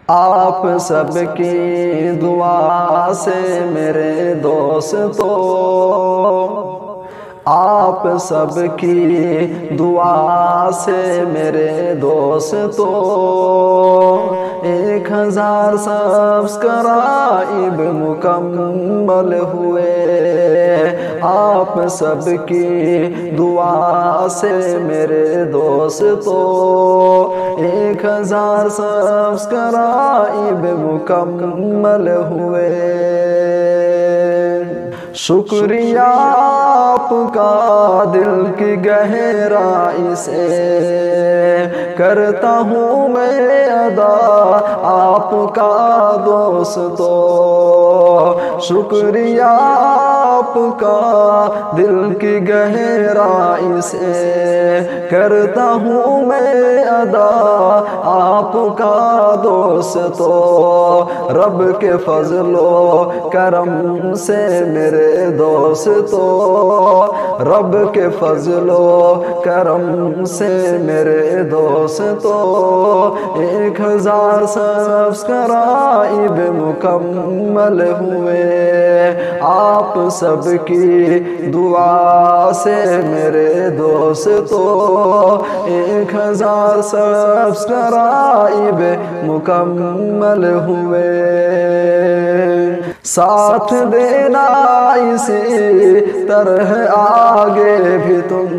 آپ سب کی دعا سے میرے دوستو، آپ سب کی دعا سے میرے دوستو 1000 سبسکرائب مکمل ہوئے۔ آپ سب کی دعا سے میرے دوستو 1000 سبسکرائب مکمل ہوئے۔ شکریہ آپ کا دل کی گہرائی سے کرتا ہوں میں ادا آپ کا دوستو۔ شکریہ آپ کا دل کی گہرائی سے کرتا ہوں میں ادا آپ کا دوستو۔ رب کے فضل و کرم سے میرے دوستو، رب کے فضل و کرم سے میرے دوستو 1000 سبسکرائب مکمل ہوئے۔ آپ سب کی دعا سے میرے دوستو 1000 سبسکرائب مکمل ہوئے۔ ساتھ دینا اسی طرح آگے بھی تم،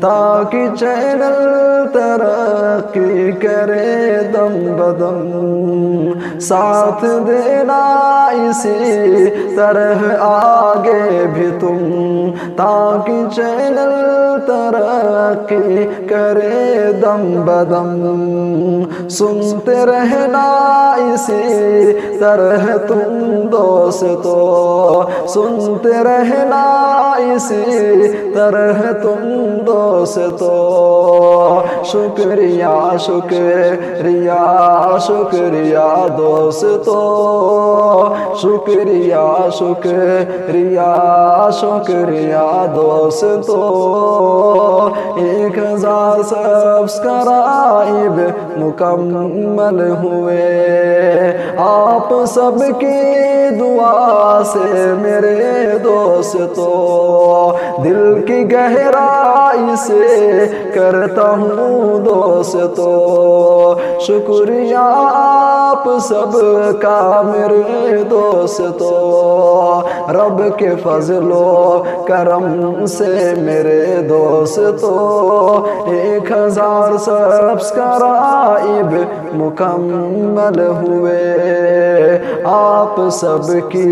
تاکہ چینل ترقی کرے دم بدم۔ ساتھ دینا اسی طرح آگے بھی تم، تاکہ چینل ترقی کرے دم بدم۔ سنتے رہنا اسی طرح تم دوستو، سنتے رہنا اسی طرح تم دوستو۔ شکریہ شکریہ شکریہ دوستو، شکریہ شکریہ شکریہ دوستو 1000 سبسکرائب مکمل ہوئے۔ آپ سب کی دعا سے میرے دوستو دل کی گہرائی سے کرتا ہوں دوستو۔ شکریہ آپ سب کا میرے دوستو، رب کے فضل و کرم سے میرے دوستو 1000 سبسکرائب مکمل ہوئے۔ آپ سب کی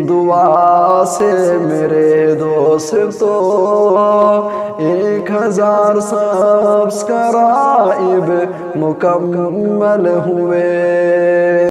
دعا سے میرے دوستو 1000 سبسکرائب مکمل ہوئے۔